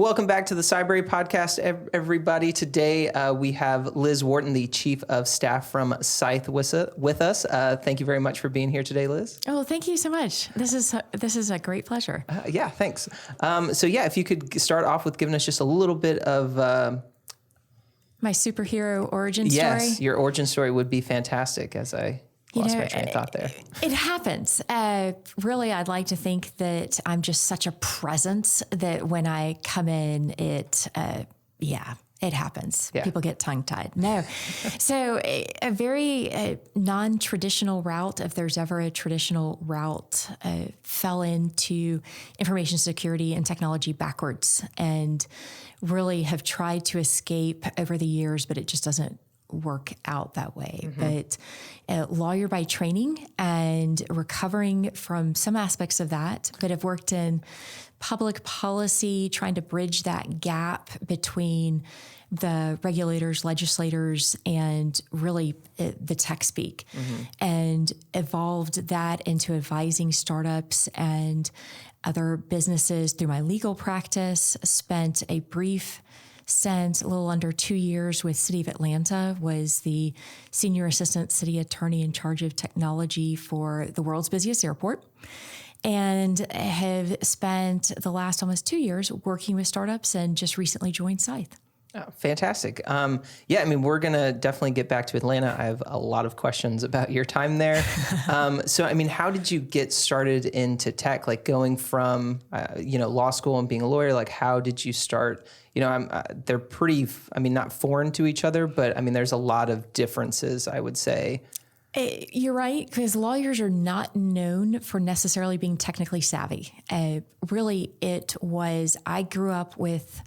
Welcome back to the Cybrary podcast, everybody. Today we have Liz Wharton, the Chief of Staff from Scythe, with us. Thank you very much for being here today, Liz. Oh, thank you so much. This is a great pleasure. Yeah, thanks. If you could start off with giving us just a little bit of my superhero origin story. Yes, your origin story would be fantastic. As I lost my train of thought there. It happens. Really, I'd like to think that I'm just such a presence that when I come in, it happens. Yeah. People get tongue-tied. No. So a very non-traditional route, if there's ever a traditional route, fell into information security and technology backwards and really have tried to escape over the years, but it just doesn't work out that way. Mm-hmm. But a lawyer by training and recovering from some aspects of that, but have worked in public policy, trying to bridge that gap between the regulators, legislators, and really the tech speak, mm-hmm. and evolved that into advising startups and other businesses through my legal practice. Spent a brief stint, a little under 2 years with City of Atlanta, was the senior assistant city attorney in charge of technology for the world's busiest airport, and have spent the last almost 2 years working with startups and just recently joined Scythe. Oh, fantastic. We're going to definitely get back to Atlanta. I have a lot of questions about your time there. How did you get started into tech? Like going from, law school and being a lawyer, like how did you start? They're pretty, not foreign to each other, but there's a lot of differences, I would say. You're right, because lawyers are not known for necessarily being technically savvy. Really, I grew up with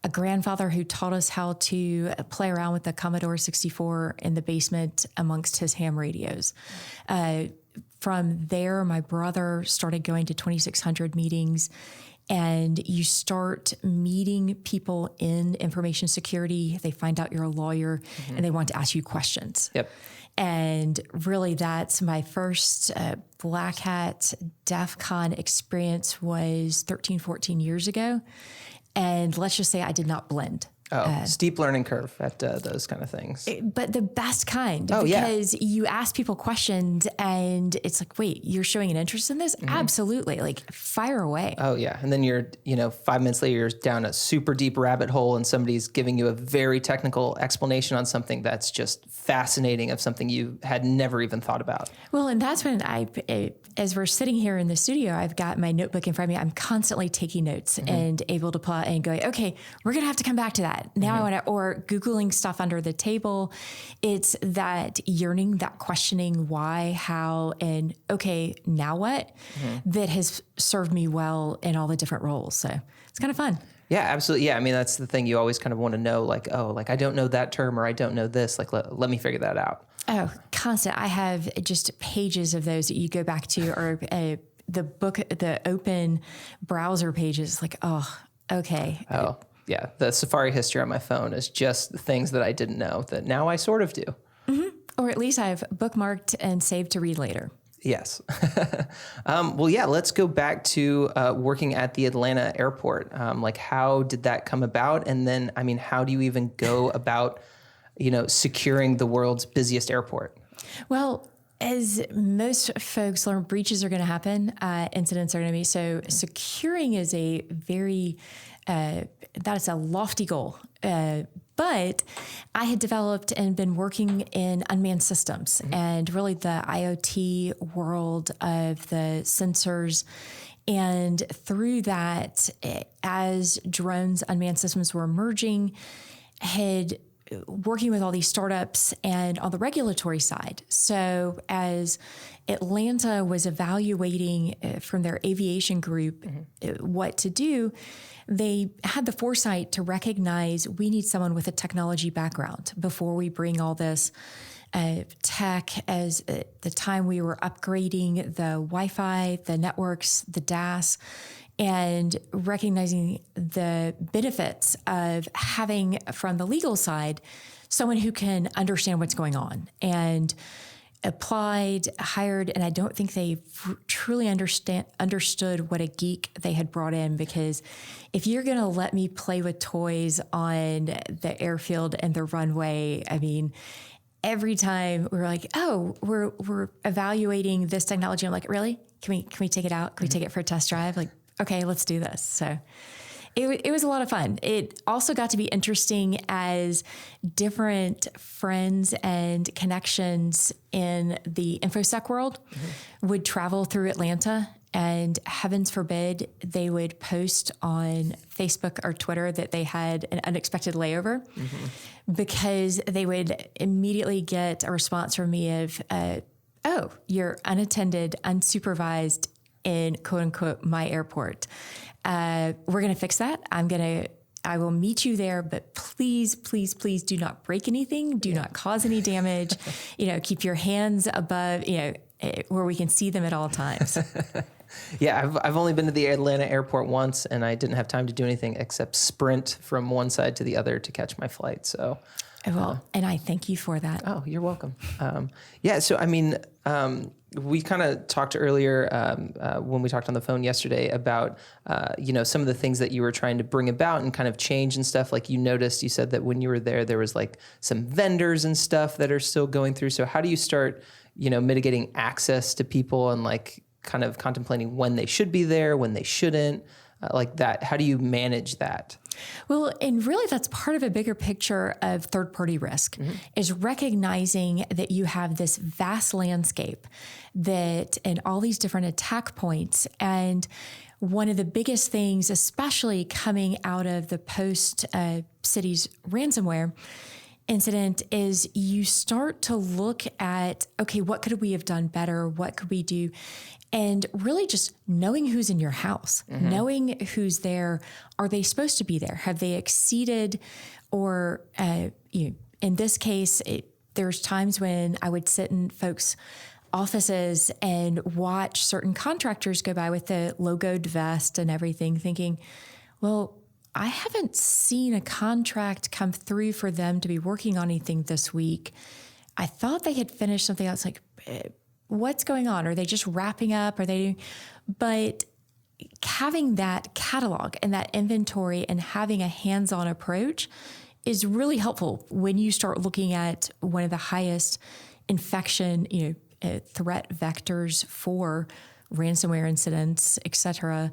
a grandfather who taught us how to play around with the Commodore 64 in the basement amongst his ham radios. From there, my brother started going to 2600 meetings, and you start meeting people in information security. They find out you're a lawyer, mm-hmm. and they want to ask you questions. Yep. And really, that's my first Black Hat DEF CON experience was 13, 14 years ago. And let's just say I did not blend. Steep learning curve at those kind of things. But the best kind, because you ask people questions and it's like, wait, you're showing an interest in this? Mm-hmm. Absolutely. Like, fire away. Oh, yeah. And then you're, 5 minutes later, you're down a super deep rabbit hole and somebody's giving you a very technical explanation on something that's just fascinating, of something you had never even thought about. Well, and that's when as we're sitting here in the studio, I've got my notebook in front of me. I'm constantly taking notes, mm-hmm. and able to plot and go, okay, we're going to have to come back to that. Now, mm-hmm. I want to, or Googling stuff under the table. It's that yearning, that questioning why, how, and okay, now what, mm-hmm. that has served me well in all the different roles. So it's kind of fun. Yeah, absolutely. Yeah. That's the thing. You always kind of want to know, I don't know that term, or I don't know this, let me figure that out. Oh, constant. I have just pages of those that you go back to, or the book, the open browser pages, okay. Oh, yeah. The Safari history on my phone is just the things that I didn't know that now I sort of do. Mm-hmm. Or at least I've bookmarked and saved to read later. Yes. Let's go back to working at the Atlanta airport. How did that come about? And then, how do you even go about, securing the world's busiest airport? Well, as most folks learn, breaches are going to happen, incidents are going to be. So securing is a very, that is a lofty goal. But I had developed and been working in unmanned systems, mm-hmm. and really the IoT world of the sensors. And through that, as drones, unmanned systems were emerging, had working with all these startups and on the regulatory side. So as Atlanta was evaluating from their aviation group, mm-hmm. what to do, they had the foresight to recognize we need someone with a technology background before we bring all this tech. As the time we were upgrading the Wi-Fi, the networks, the DAS, and recognizing the benefits of having, from the legal side, someone who can understand what's going on. And applied, hired, and I don't think they truly understood what a geek they had brought in, because if you're going to let me play with toys on the airfield and the runway, I mean, every time we were like, oh, we're evaluating this technology. I'm like, really? Can we take it out? Can we take it for a test drive? Like, okay, let's do this. So it was a lot of fun. It also got to be interesting as different friends and connections in the InfoSec world would travel through Atlanta, and heavens forbid they would post on Facebook or Twitter that they had an unexpected layover, because they would immediately get a response from me of, oh, you're unattended, unsupervised in quote unquote my airport. We're going to fix that. I will meet you there, but please, please, please do not break anything. Do not cause any damage. Keep your hands above, where we can see them at all times. Yeah, I've only been to the Atlanta airport once, and I didn't have time to do anything except sprint from one side to the other to catch my flight. So, well, and I thank you for that. Oh, you're welcome. So I mean, we kind of talked earlier when we talked on the phone yesterday about some of the things that you were trying to bring about and kind of change and stuff. Like you said that when you were there was like some vendors and stuff that are still going through. So how do you start, mitigating access to people and like kind of contemplating when they should be there, when they shouldn't, like that? How do you manage that? Well, and really that's part of a bigger picture of third-party risk, is recognizing that you have this vast landscape and all these different attack points. And one of the biggest things, especially coming out of the post-Cities ransomware incident, is you start to look at, okay, what could we have done better? What could we do? And really just knowing who's in your house, knowing who's there. Are they supposed to be there? Have they exceeded? Or in this case, there's times when I would sit in folks' offices and watch certain contractors go by with the logoed vest and everything, thinking, well, I haven't seen a contract come through for them to be working on anything this week. I thought they had finished something else. Like, what's going on? Are they just wrapping up? But having that catalog and that inventory and having a hands-on approach is really helpful when you start looking at one of the highest infection, threat vectors for ransomware incidents, et cetera,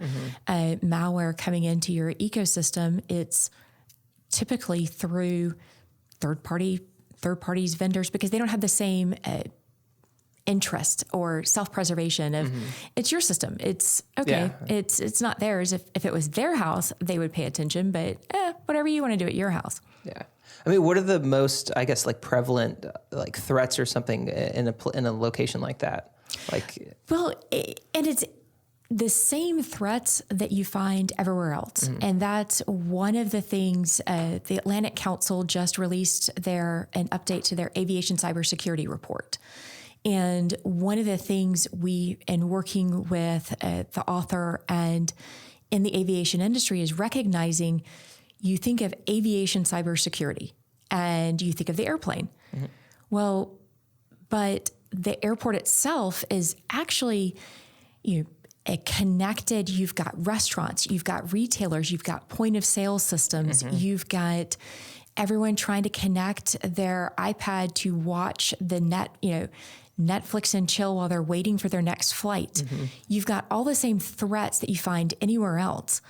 malware coming into your ecosystem. It's typically through third parties, vendors, because they don't have the same interest or self-preservation of it's your system. It's okay. Yeah. It's not theirs. If it was their house, they would pay attention, but whatever you want to do at your house. Yeah. I mean, what are the most, I guess, like prevalent, like threats or something in a location like that? Well, and it's the same threats that you find everywhere else. And that's one of the things, the Atlantic Council just released an update to their aviation cybersecurity report. And one of the things in working with the author and in the aviation industry is recognizing, you think of aviation cybersecurity and you think of the airplane. Well, but the airport itself is actually, connected. You've got restaurants, you've got retailers, you've got point of sale systems, you've got everyone trying to connect their iPad to watch the Netflix and chill while they're waiting for their next flight. You've got all the same threats that you find anywhere else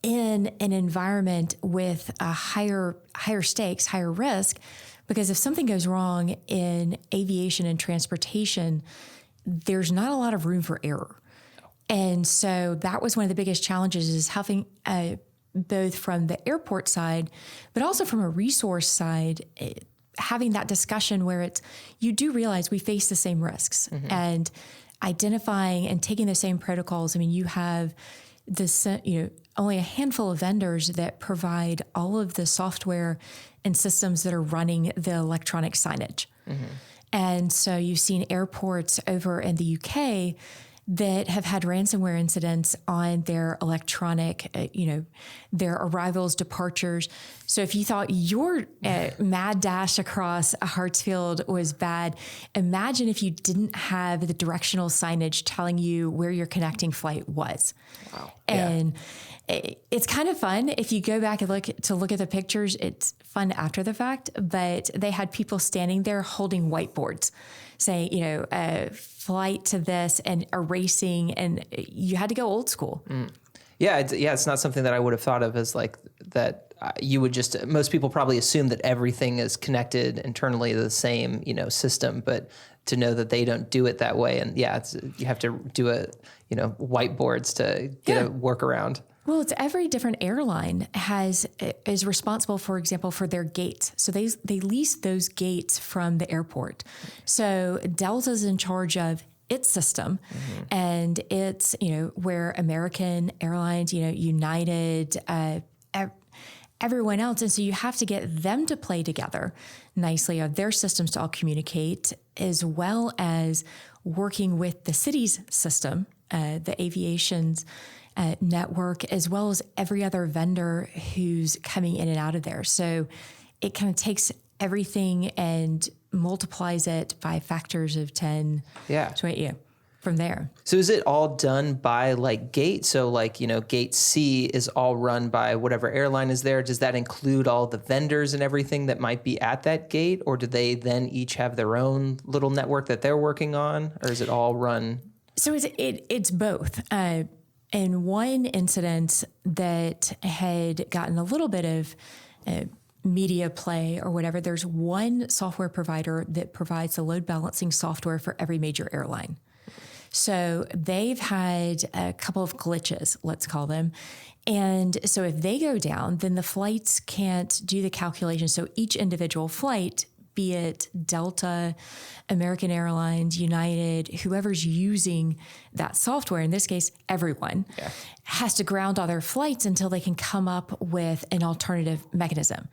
in an environment with a higher stakes, higher risk, because if something goes wrong in aviation and transportation, there's not a lot of room for error. And so that was one of the biggest challenges, is having both from the airport side, but also from a resource side, having that discussion where you do realize we face the same risks and identifying and taking the same protocols. I mean, you have this, only a handful of vendors that provide all of the software and systems that are running the electronic signage. And so you've seen airports over in the UK that have had ransomware incidents on their electronic, their arrivals, departures. So if you thought your mad dash across a Hartsfield was bad, imagine if you didn't have the directional signage telling you where your connecting flight was. Wow. And it's kind of fun. If you go back and look at the pictures, it's fun after the fact, but they had people standing there holding whiteboards saying, flight to this and erasing, and you had to go old school. Yeah. It's not something that I would have thought of as like that. You would just, most people probably assume that everything is connected internally to the same, system, but to know that they don't do it that way. And you have to do whiteboards to get a workaround. Well, it's every different airline is responsible, for example, for their gates. So they lease those gates from the airport. So Delta's in charge of its system, and it's where American Airlines, United, everyone else, and so you have to get them to play together nicely of their systems to all communicate, as well as working with the city's system, the aviation's network, as well as every other vendor who's coming in and out of there. So it kind of takes everything and multiplies it by factors of 10, 20, from there. So is it all done by like gate? So like, gate C is all run by whatever airline is there. Does that include all the vendors and everything that might be at that gate? Or do they then each have their own little network that they're working on? Or is it all run? So it's both. In one incident that had gotten a little bit of media play or whatever, there's one software provider that provides the load balancing software for every major airline. So they've had a couple of glitches, let's call them. And so if they go down, then the flights can't do the calculation. So each individual flight, be it Delta, American Airlines, United, whoever's using that software, in this case, everyone, has to ground all their flights until they can come up with an alternative mechanism.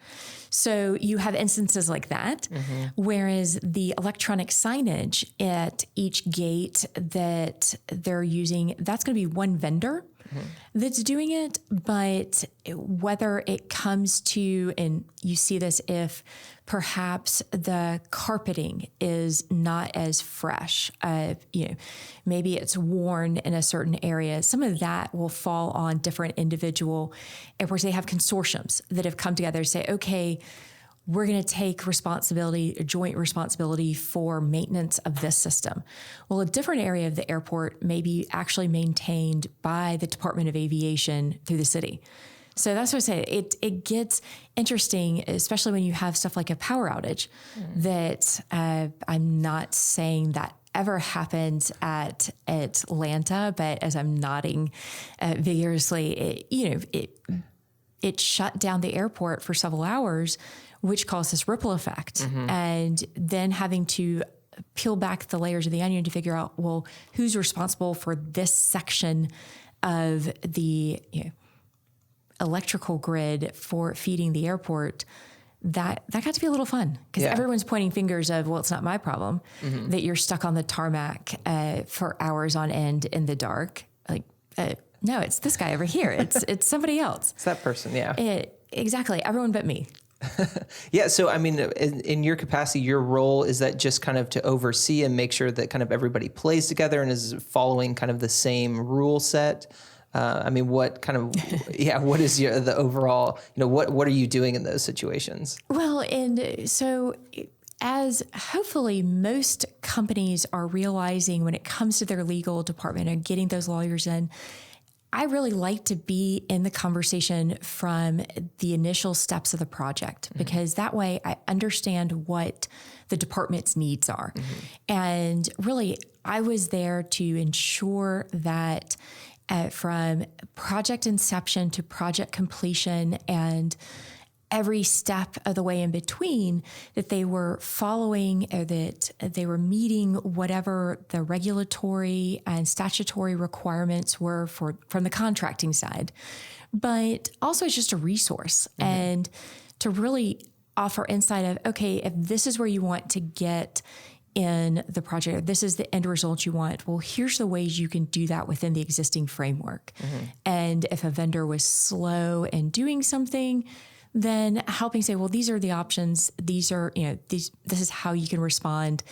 So you have instances like that, whereas the electronic signage at each gate that they're using, that's going to be one vendor that's doing it. But whether it comes to, and you see this if perhaps the carpeting is not as fresh, maybe it's worn in a certain area, some of that will fall on different individual airports. They have consortiums that have come together to say, okay, we're going to take responsibility, joint responsibility for maintenance of this system. Well, a different area of the airport may be actually maintained by the Department of Aviation through the city. So that's what I say. It gets interesting, especially when you have stuff like a power outage that I'm not saying that ever happened at Atlanta, but as I'm nodding vigorously, it shut down the airport for several hours, which caused this ripple effect. And then having to peel back the layers of the onion to figure out, well, who's responsible for this section of the electrical grid for feeding the airport. That got to be a little fun because everyone's pointing fingers of, well, it's not my problem that you're stuck on the tarmac for hours on end in the dark. Like, no, it's this guy over here. It's somebody else. It's that person. Yeah. Exactly. Everyone but me. Yeah. So, I mean, in your capacity, your role, is that just kind of to oversee and make sure that kind of everybody plays together and is following kind of the same rule set? I mean, what kind of, what is the overall, what are you doing in those situations? Well, and so as hopefully most companies are realizing when it comes to their legal department and getting those lawyers in, I really like to be in the conversation from the initial steps of the project, because that way I understand what the department's needs are. And really, I was there to ensure that from project inception to project completion and every step of the way in between, that they were following or that they were meeting whatever the regulatory and statutory requirements were from the contracting side. But also it's just a resource and to really offer insight of, okay, if this is where you want to get in the project. This is the end result you want. Well, here's the ways you can do that within the existing framework. And if a vendor was slow in doing something, then helping say, well, these are the options. These are, this is how you can respond.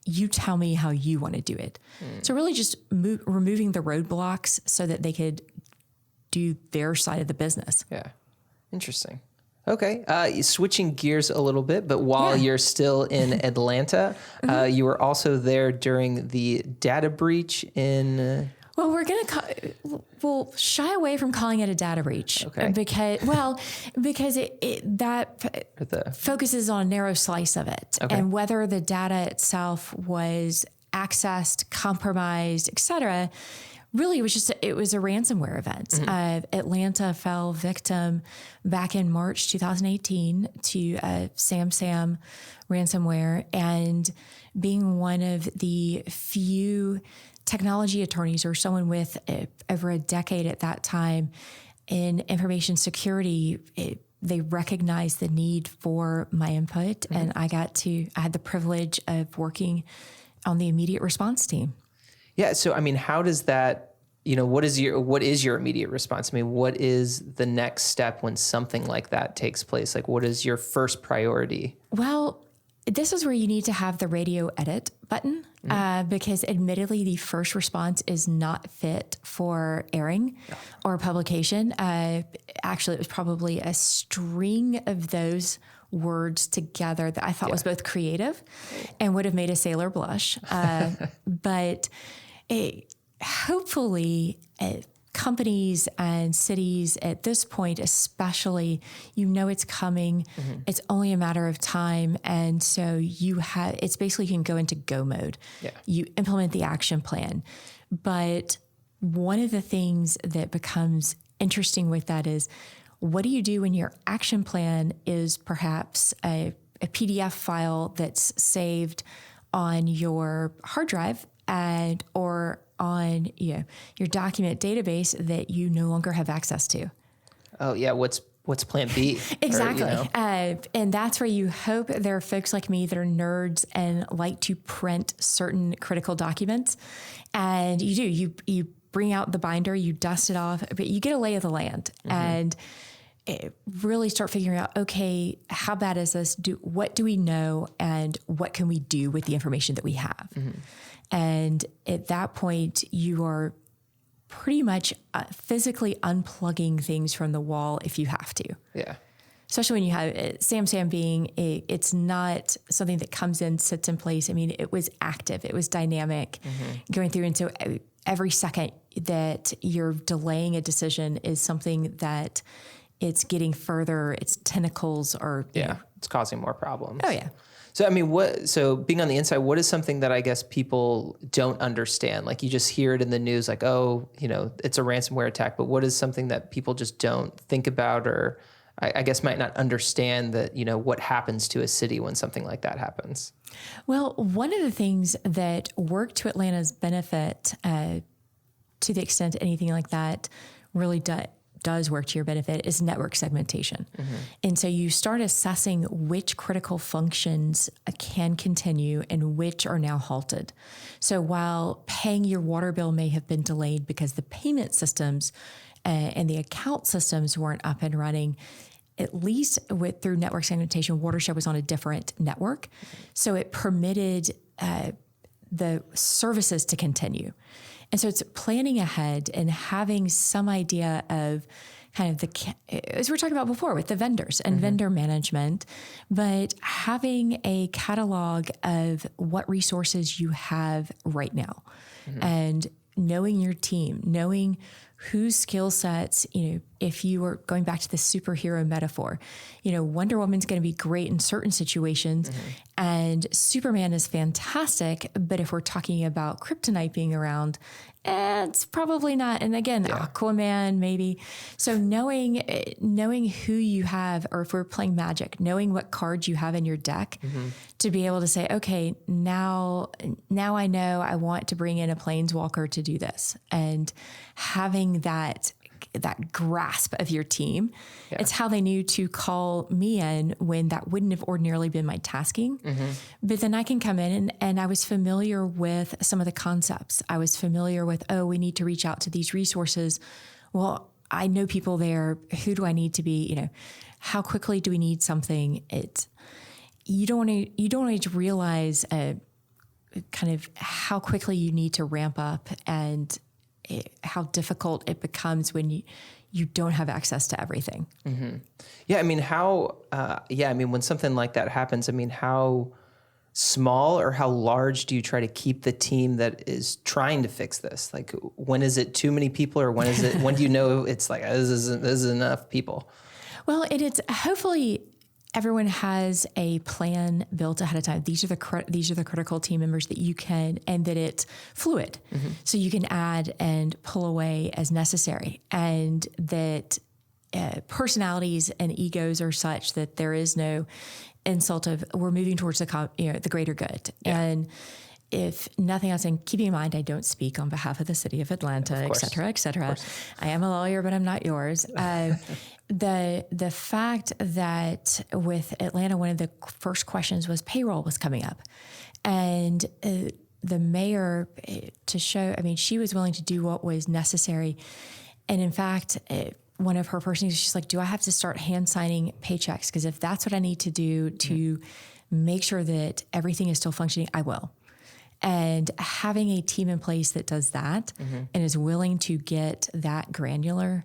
You tell me how you want to do it. So really just removing the roadblocks so that they could do their side of the business. Yeah. Interesting. Okay. Switching gears a little bit, but while you're still in Atlanta, you were also there during the data breach in... Well, we'll shy away from calling it a data breach because it focuses on a narrow slice of it, and whether the data itself was accessed, compromised, etc. Really, it was a ransomware event. Atlanta fell victim back in March 2018 to SamSam ransomware, and being one of the few technology attorneys or someone with over a decade at that time in information security, they recognized the need for my input. And I had the privilege of working on the immediate response team. Yeah. So, I mean, how does that, what is your immediate response? I mean, what is the next step when something like that takes place? Like, what is your first priority? Well, this is where you need to have the radio edit button, because admittedly, the first response is not fit for airing or publication. Actually, it was probably a string of those words together that I thought was both creative and would have made a sailor blush. But hopefully, companies and cities at this point, especially, it's coming. It's only a matter of time. And so it's basically you can go into go mode. Yeah. You implement the action plan. But one of the things that becomes interesting with that is, what do you do when your action plan is perhaps a PDF file that's saved on your hard drive or on your document database that you no longer have access to? Oh yeah, what's plan B? Exactly. And that's where you hope there are folks like me that are nerds and like to print certain critical documents. And you bring out the binder, you dust it off, but you get a lay of the land and really start figuring out, okay, how bad is this? What do we know, and what can we do with the information that we have? And at that point, you are pretty much physically unplugging things from the wall if you have to. Yeah. Especially when you have SamSam being it's not something that comes in, sits in place. I mean, it was active, it was dynamic, going through. And so every second that you're delaying a decision is something that it's getting further, its tentacles are... it's causing more problems. Oh, yeah. So, I mean, so being on the inside, what is something that I guess people don't understand? Like, you just hear it in the news, like, oh, it's a ransomware attack, but what is something that people just don't think about, or I guess might not understand that, what happens to a city when something like that happens? Well, one of the things that worked to Atlanta's benefit, to the extent anything like that really does work to your benefit, is network segmentation. And so you start assessing which critical functions can continue and which are now halted. So while paying your water bill may have been delayed because the payment systems and the account systems weren't up and running, at least through network segmentation, Watershed was on a different network. So it permitted the services to continue. And so it's planning ahead and having some idea of kind of as we were talking about before with the vendors and vendor management, but having a catalog of what resources you have right now and knowing your team, knowing whose skill sets, if you were going back to the superhero metaphor, Wonder Woman's going to be great in certain situations and Superman is fantastic. But if we're talking about kryptonite being around, it's probably not. And again, Aquaman, maybe. So knowing who you have, or if we're playing Magic, knowing what cards you have in your deck to be able to say, okay, now I know I want to bring in a planeswalker to do this, and having that that grasp of your team. Yeah. It's how they knew to call me in when that wouldn't have ordinarily been my tasking. But then I can come in and I was familiar with some of the concepts. I was familiar with, we need to reach out to these resources. Well, I know people there. Who do I need to be? How quickly do we need something? You don't need to realize kind of how quickly you need to ramp up and how difficult it becomes when you don't have access to everything. Yeah, I mean, when something like that happens, I mean, how small or how large do you try to keep the team that is trying to fix this? Like, when is it too many people, or when do you know it's like, this is enough people? Well, it's hopefully everyone has a plan built ahead of time. These are the critical team members that you can, and that it's fluid. So you can add and pull away as necessary, and that personalities and egos are such that there is no insult of, we're moving towards the greater good. Yeah. And if nothing else, and keeping in mind, I don't speak on behalf of the city of Atlanta, et cetera, et cetera. I am a lawyer, but I'm not yours. The fact that with Atlanta, one of the first questions was payroll was coming up. And the mayor, to show, she was willing to do what was necessary. And in fact, one of her first things, she's like, do I have to start hand signing paychecks? Because if that's what I need to do to make sure that everything is still functioning, I will. And having a team in place that does that and is willing to get that granular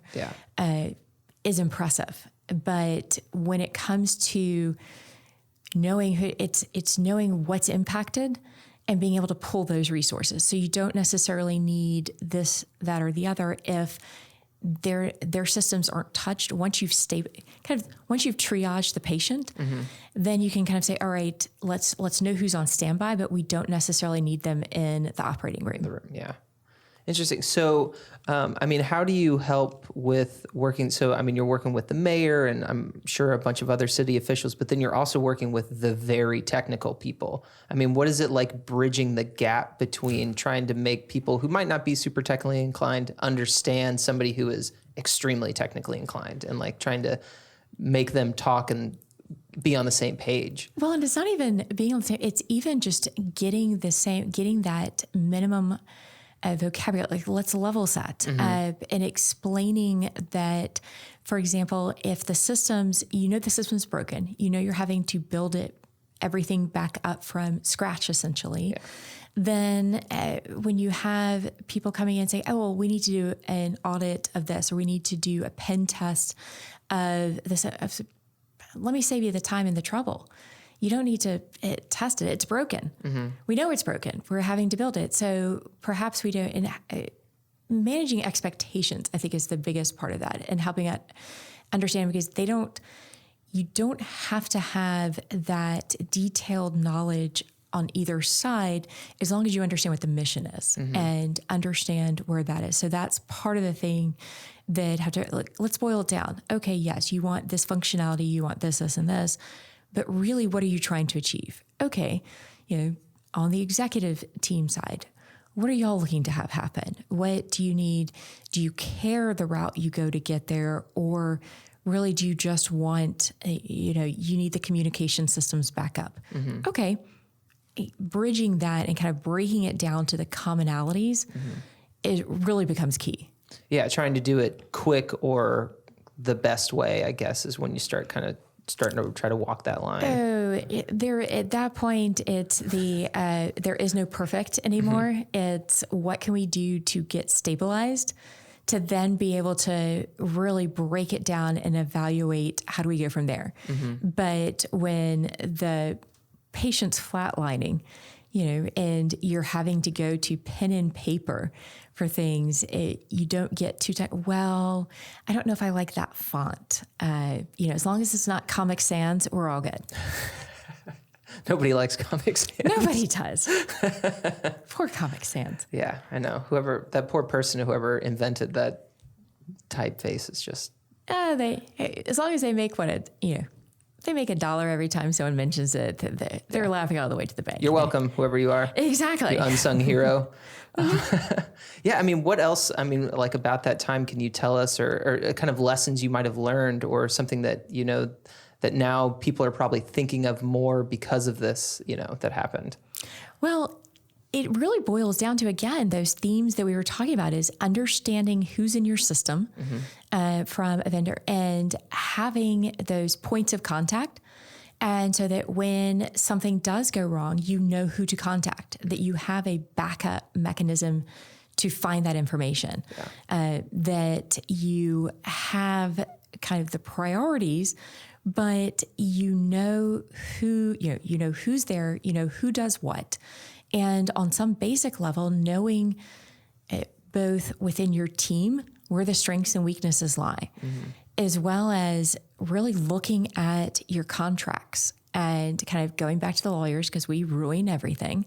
is impressive. But when it comes to knowing who, it's knowing what's impacted and being able to pull those resources. So you don't necessarily need this, that, or the other if their systems aren't touched. Once you've triaged the patient, then you can kind of say, all right, let's know who's on standby, but we don't necessarily need them in the operating room. Yeah. Interesting. So, how do you help with working? So, you're working with the mayor and I'm sure a bunch of other city officials, but then you're also working with the very technical people. What is it like bridging the gap between trying to make people who might not be super technically inclined understand somebody who is extremely technically inclined, and like trying to make them talk and be on the same page? Well, and it's not even being on the same, it's even just getting that minimum vocabulary, like let's level set, and explaining that, for example, if the system's broken, you're having to build everything back up from scratch, essentially. Yeah. Then when you have people coming in and say, oh, well, we need to do an audit of this, or we need to do a pen test of this, let me save you the time and the trouble. You don't need to test it. It's broken. We know it's broken. We're having to build it. So perhaps we don't. And managing expectations, I think, is the biggest part of that, and helping it understand, because you don't have to have that detailed knowledge on either side, as long as you understand what the mission is and understand where that is. So that's part of the thing that let's boil it down. Okay, yes, you want this functionality, you want this, and this. But really, what are you trying to achieve? Okay, on the executive team side, what are y'all looking to have happen? What do you need? Do you care the route you go to get there? Or really, do you just want, you need the communication systems back up? Okay, bridging that and kind of breaking it down to the commonalities, it really becomes key. Yeah, trying to do it quick or the best way, I guess, is when you starting to try to walk that line. At that point, it's there is no perfect anymore. It's what can we do to get stabilized, to then be able to really break it down and evaluate how do we go from there. But when the patient's flatlining, and you're having to go to pen and paper for things, you don't get too tight. Well, I don't know if I like that font. As long as it's not Comic Sans, we're all good. Nobody likes Comic Sans. Nobody does. Poor Comic Sans. Yeah, I know. That poor person, whoever invented that typeface is just... as long as they make what they make $1 every time someone mentions it. They're laughing all the way to the bank. You're welcome, whoever you are. Exactly. The unsung hero. Yeah, I mean, what else, I mean, like about that time, can you tell us or kind of lessons you might have learned or something that, you know, that now people are probably thinking of more because of this, you know, that happened? Well, it really boils down to, again, those themes that we were talking about is understanding who's in your system from a vendor and having those points of contact. And so that when something does go wrong, you know who to contact, that you have a backup mechanism to find that information, that you have kind of the priorities, but you know who, you know who's there, you know who does what. And on some basic level, knowing both within your team where the strengths and weaknesses lie, as well as really looking at your contracts and kind of going back to the lawyers because we ruin everything,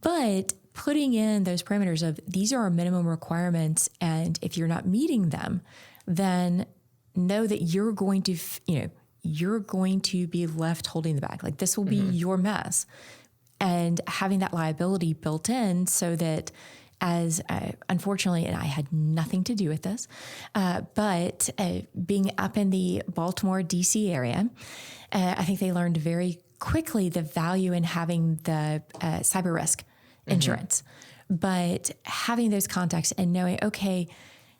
but putting in those parameters of these are our minimum requirements. And if you're not meeting them, then know that you're going to, you're going to be left holding the bag. Like this will be your mess. And having that liability built in so that as unfortunately, and I had nothing to do with this, but being up in the Baltimore, DC area, I think they learned very quickly the value in having the cyber risk insurance. But having those contacts and knowing, okay,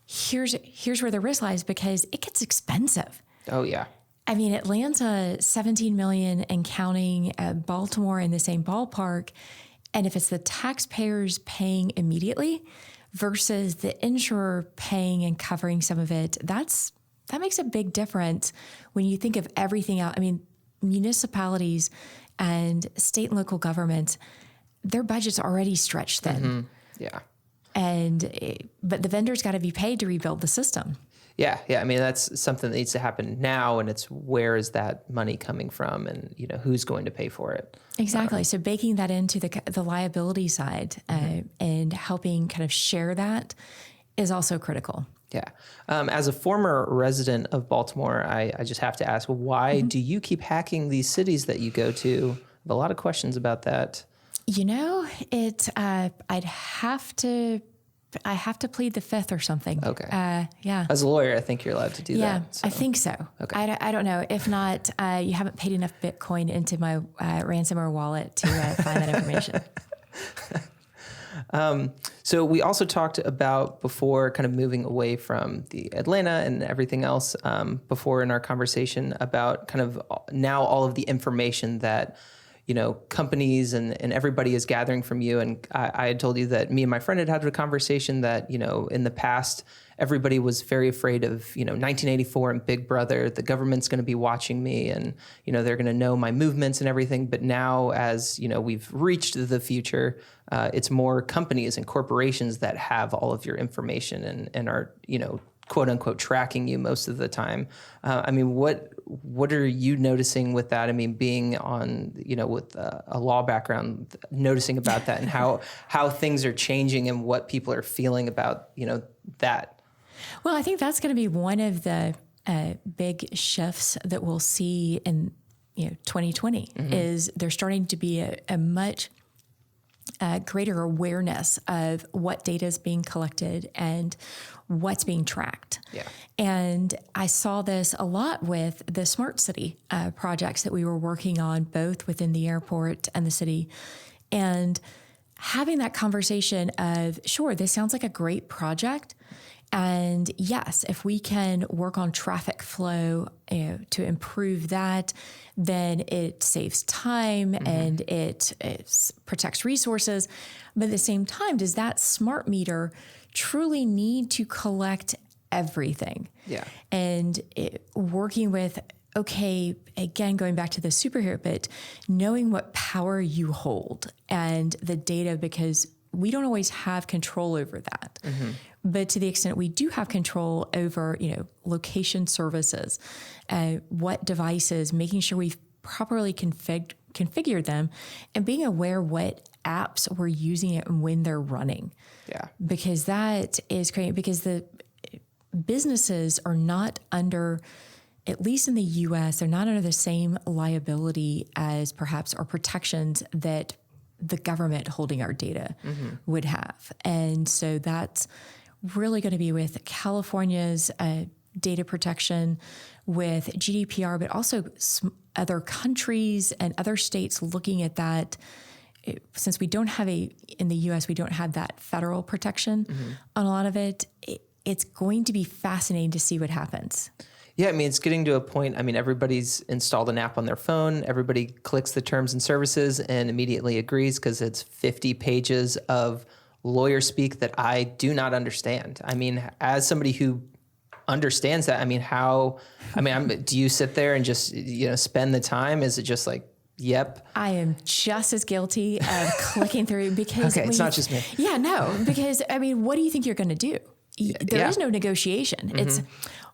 here's where the risk lies because it gets expensive. Oh, yeah. I mean, Atlanta, 17 million and counting, Baltimore in the same ballpark. And if it's the taxpayers paying immediately versus the insurer paying and covering some of it, that makes a big difference when you think of everything else. I mean, municipalities and state and local governments, their budget's already stretched thin. Yeah. But the vendor's got to be paid to rebuild the system. Yeah. I mean, that's something that needs to happen now, and it's where is that money coming from, and you know who's going to pay for it. Exactly. So baking that into the liability side and helping kind of share that is also critical. Yeah. As a former resident of Baltimore, I just have to ask, why do you keep hacking these cities that you go to? I have a lot of questions about that. You know, I have to plead the fifth or something. Okay. Yeah. As a lawyer, I think you're allowed to do that. Yeah, I think so. Okay. I don't know. If not, you haven't paid enough Bitcoin into my ransomware wallet to find that information. So we also talked about before kind of moving away from the Atlanta and everything else before in our conversation about kind of now all of the information that you know, companies and everybody is gathering from you. And I had told you that me and my friend had a conversation that, you know, in the past, everybody was very afraid of, you know, 1984 and Big Brother, the government's going to be watching me and, you know, they're going to know my movements and everything. But now as, you know, we've reached the future, it's more companies and corporations that have all of your information and are, you know, quote unquote tracking you most of the time. I mean, what are you noticing with that? I mean, being on, you know, with a law background, noticing about that and how things are changing and what people are feeling about, you know, that. Well, I think that's going to be one of the big shifts that we'll see in, you know, 2020 is there's starting to be a much greater awareness of what data is being collected and what's being tracked. Yeah. And I saw this a lot with the smart city projects that we were working on, both within the airport and the city. And having that conversation of, sure, this sounds like a great project. And yes, if we can work on traffic flow to improve that, then it saves time and it protects resources. But at the same time, does that smart meter truly need to collect everything? Yeah. And working with, okay, again, going back to the superhero bit, knowing what power you hold and the data, because we don't always have control over that. But to the extent we do have control over, you know, location services, what devices, making sure we've properly configured them and being aware what apps we're using it and when they're running. Yeah. Because that is great because the businesses are not under at least in the US, they're not under the same liability as perhaps or protections that the government holding our data would have. And so that's really going to be with California's data protection, with GDPR, but also other countries and other states looking at that. Since we don't have in the US, we don't have that federal protection on a lot of it. It's going to be fascinating to see what happens. Yeah, I mean, it's getting to a point. I mean, everybody's installed an app on their phone. Everybody clicks the terms and services and immediately agrees because it's 50 pages of lawyer speak that I do not understand. I mean, as somebody who understands that, I mean, do you sit there and just, spend the time? Is it just like, yep? I am just as guilty of clicking through because okay, it's not just me. Yeah, no, because I mean, what do you think you're going to do? There is no negotiation. It's,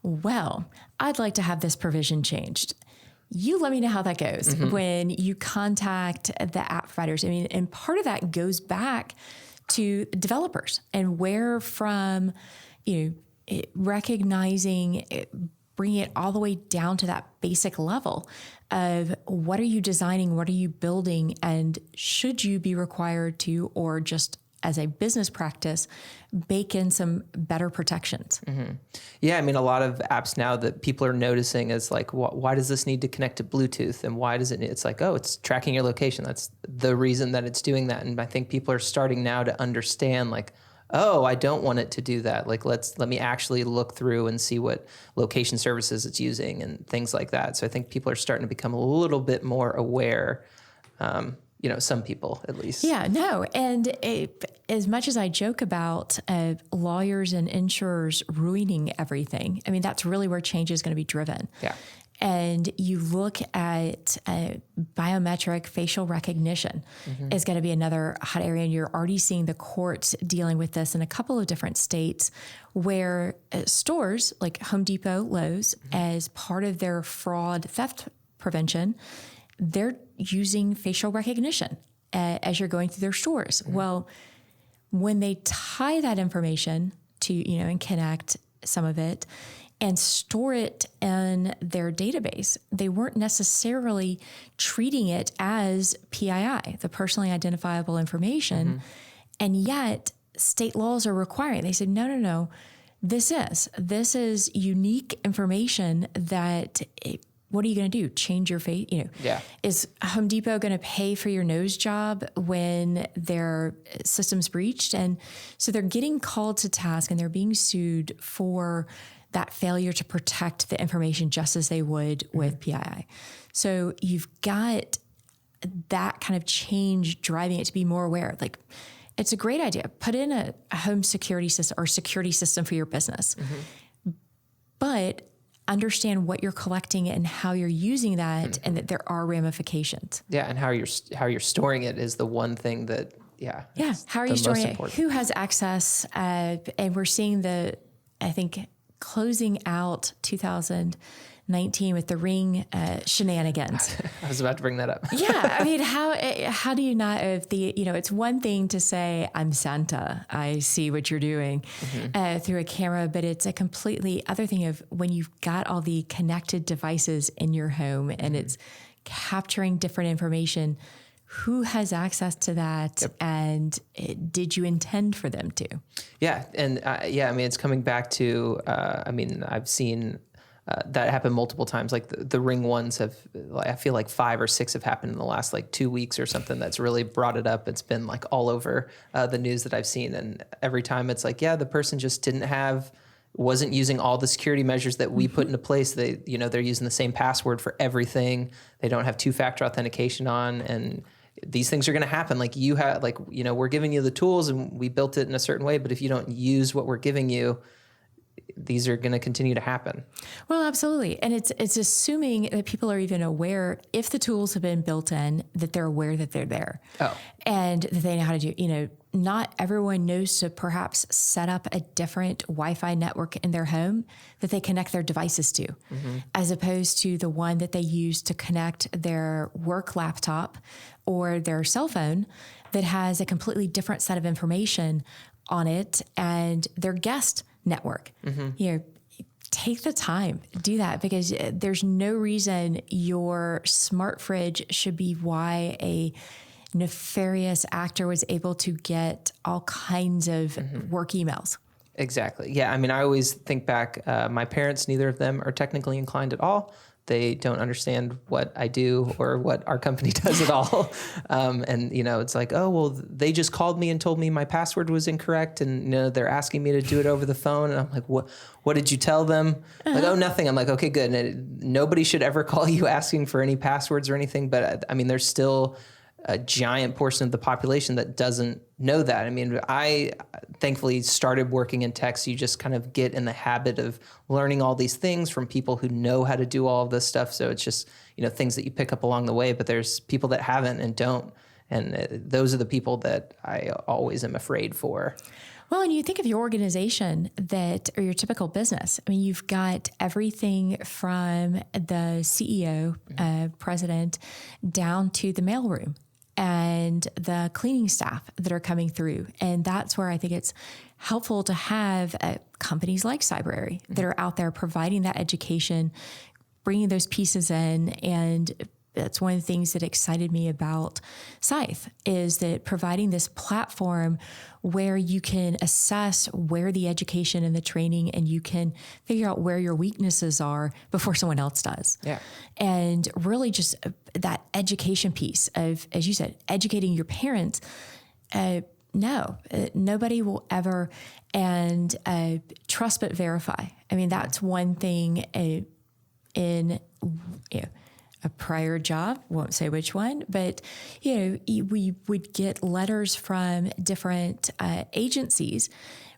well, I'd like to have this provision changed. You let me know how that goes when you contact the app providers. I mean, and part of that goes back to developers and where from, recognizing bringing it all the way down to that basic level of what are you designing, what are you building, and should you be required to, or just as a business practice, bake in some better protections. Yeah, I mean, a lot of apps now that people are noticing is like, why does this need to connect to Bluetooth? And why does it's like, oh, it's tracking your location. That's the reason that it's doing that. And I think people are starting now to understand like, oh, I don't want it to do that. Like, let me actually look through and see what location services it's using and things like that. So I think people are starting to become a little bit more aware. Some people at least. Yeah, no. And as much as I joke about lawyers and insurers ruining everything, I mean, that's really where change is going to be driven. Yeah. And you look at biometric facial recognition is going to be another hot area. And you're already seeing the courts dealing with this in a couple of different states where stores like Home Depot, Lowe's, as part of their fraud theft prevention, they're using facial recognition as you're going through their stores. Well, when they tie that information to, and connect some of it and store it in their database, they weren't necessarily treating it as PII, the personally identifiable information. And yet state laws are requiring, they said, no, this is unique information that what are you going to do? Change your face? Yeah. Is Home Depot going to pay for your nose job when their system's breached? And so they're getting called to task and they're being sued for that failure to protect the information just as they would with PII. So you've got that kind of change driving it to be more aware. Like, it's a great idea. Put in a home security system or security system for your business. But understand what you're collecting and how you're using that, and that there are ramifications. Yeah, and how you're storing it is the one thing that, how are you storing it? Who has access? And we're seeing I think, closing out 2019 with the Ring shenanigans. I was about to bring that up. Yeah, I mean, how do you not? If it's one thing to say, "I'm Santa, I see what you're doing," through a camera, but it's a completely other thing of when you've got all the connected devices in your home and it's capturing different information. Who has access to that, and did you intend for them to? Yeah, and I mean, it's coming back to. I've seen. That happened multiple times. Like the Ring ones I feel like 5 or 6 have happened in the last 2 weeks or something that's really brought it up. It's been all over the news that I've seen. And every time it's the person just wasn't using all the security measures that we put into place. They're using the same password for everything. They don't have 2-factor authentication on, and these things are going to happen. We're giving you the tools and we built it in a certain way, but if you don't use what we're giving you, these are going to continue to happen. Well, absolutely. And it's assuming that people are even aware, if the tools have been built in, that they're aware that they're there. Oh. And that they know how to do, not everyone knows to perhaps set up a different Wi-Fi network in their home that they connect their devices to, as opposed to the one that they use to connect their work laptop or their cell phone that has a completely different set of information on it and their guest network. take the time, do that, because there's no reason your smart fridge should be why a nefarious actor was able to get all kinds of work emails. Exactly. Yeah. I mean, I always think back, my parents, neither of them are technically inclined at all. They don't understand what I do or what our company does at all. And, it's like, oh, well, they just called me and told me my password was incorrect. And, they're asking me to do it over the phone. And I'm like, what did you tell them? Like, oh, nothing. I'm like, okay, good. And nobody should ever call you asking for any passwords or anything. But I mean, there's still a giant portion of the population that doesn't know that. I mean, I thankfully started working in tech, so you just kind of get in the habit of learning all these things from people who know how to do all of this stuff. So it's just, things that you pick up along the way, but there's people that haven't and don't. And those are the people that I always am afraid for. Well, and you think of your organization or your typical business. I mean, you've got everything from the CEO, president, down to the mailroom and the cleaning staff that are coming through. And that's where I think it's helpful to have companies like Cybrary that are out there providing that education, bringing those pieces in. And that's one of the things that excited me about Scythe, is that providing this platform where you can assess where the education and the training, and you can figure out where your weaknesses are before someone else does. Yeah. And really just that education piece of, as you said, educating your parents. Nobody will ever, and trust but verify. I mean, that's one thing in a prior job, won't say which one, but we would get letters from different agencies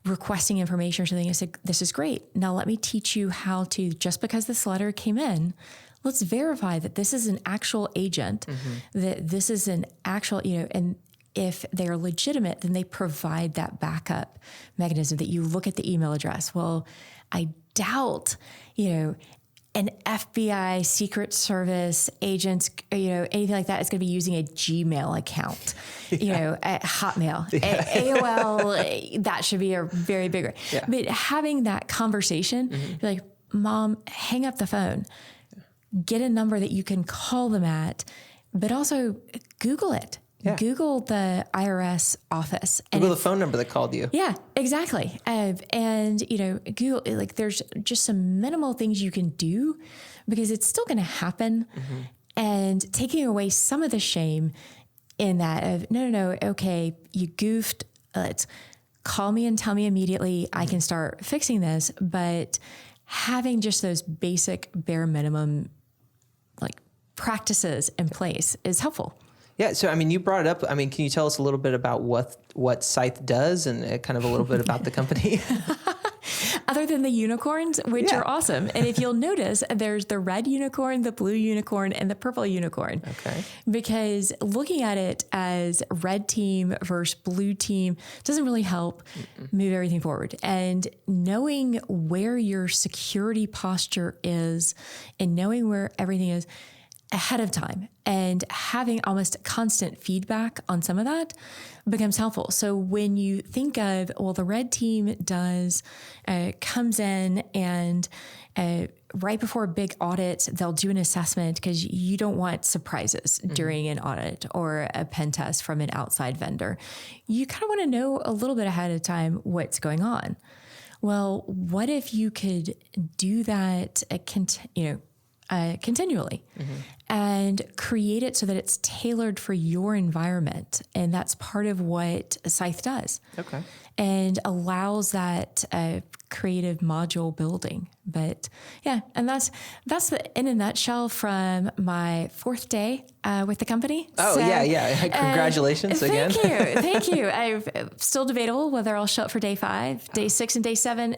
requesting information or something. I said, this is great. Now let me teach you how to, just because this letter came in, let's verify that this is an actual agent, that this is an actual, and if they're legitimate, then they provide that backup mechanism that you look at the email address. Well, I doubt, an FBI, Secret Service agents, anything like that is going to be using a Gmail account, at Hotmail, AOL. That should be a very big one. Yeah. But having that conversation, be like, Mom, hang up the phone, get a number that you can call them at, but also Google it. Yeah. Google the IRS office. Google the phone number that called you. Yeah, exactly. And Google, there's just some minimal things you can do, because it's still going to happen. And taking away some of the shame in that of, no, okay, you goofed. Let's call me and tell me immediately. I can start fixing this. But having just those basic bare minimum practices in place is helpful. Yeah. So, I mean, you brought it up. I mean, can you tell us a little bit about what Scythe does, and kind of a little bit about the company? Other than the unicorns, which are awesome. And if you'll notice, there's the red unicorn, the blue unicorn, and the purple unicorn. Okay. Because looking at it as red team versus blue team doesn't really help move everything forward. And knowing where your security posture is and knowing where everything is ahead of time and having almost constant feedback on some of that becomes helpful. So when you think of, well, the red team comes in and right before a big audit, they'll do an assessment, because you don't want surprises during an audit or a pen test from an outside vendor. You kind of want to know a little bit ahead of time what's going on. Well, what if you could do that, continually and create it so that it's tailored for your environment? And that's part of what Scythe does. Okay. And allows that creative module building. But yeah, and that's in a nutshell from my 4th day with the company. Oh, so, yeah. Congratulations again. Thank you. I'm still debatable whether I'll show up for day 5, day 6, and day 7.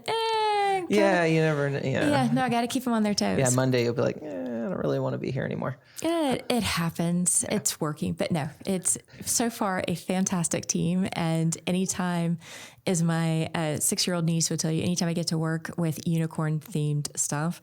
Yeah, you never know. Yeah, no, I got to keep them on their toes. Yeah, Monday you'll be like, I don't really want to be here anymore. It happens. Yeah. It's working. But no, it's so far a fantastic team. And anytime, as my 6-year-old niece would tell you, anytime I get to work with unicorn-themed stuff,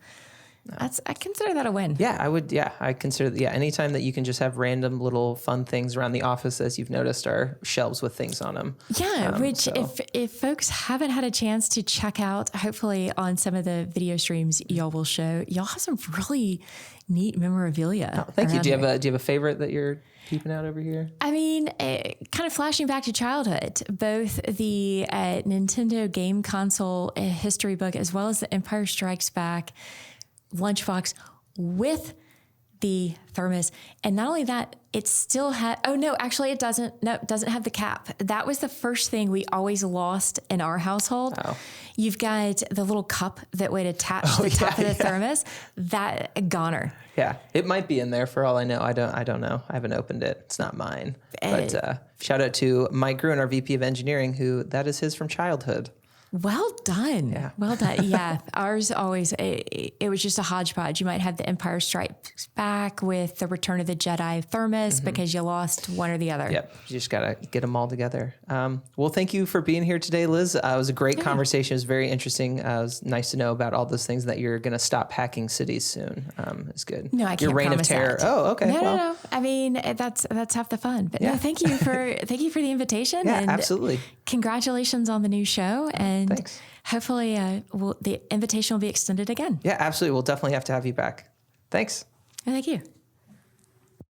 I consider that a win. Yeah, I would. Yeah, I consider that. Yeah, anytime that you can just have random little fun things around the office, as you've noticed, are shelves with things on them. Yeah, which if folks haven't had a chance to check out, hopefully on some of the video streams y'all will show, y'all have some really neat memorabilia. Oh, thank you. around Do you there. have a favorite that you're peeping out over here? I mean, kind of flashing back to childhood, both the Nintendo game console history book as well as the Empire Strikes Back lunchbox with the thermos. And not only that, it still had, oh no, actually it doesn't. No, it doesn't have the cap. That was the first thing we always lost in our household. Oh. You've got the little cup that would attach to the top of the thermos. That goner. Yeah, it might be in there for all I know. I don't know. I haven't opened it. It's not mine. But shout out to Mike Gruen, our VP of Engineering, who that is his from childhood. Well done. Yeah. Well done. Yeah. Ours always, it was just a hodgepodge. You might have the Empire Strikes Back with the Return of the Jedi thermos because you lost one or the other. Yep. You just got to get them all together. Well, thank you for being here today, Liz. It was a great conversation. It was very interesting. It was nice to know about all those things that you're going to stop hacking cities soon. It's good. No, I can't Your reign of promise terror. that. Oh, okay. No. I mean, that's half the fun. But no, thank you for the invitation. Yeah, and absolutely. Congratulations on the new show. And Thanks. hopefully the invitation will be extended again. Yeah, absolutely. We'll definitely have to have you back. Thanks. Thank you.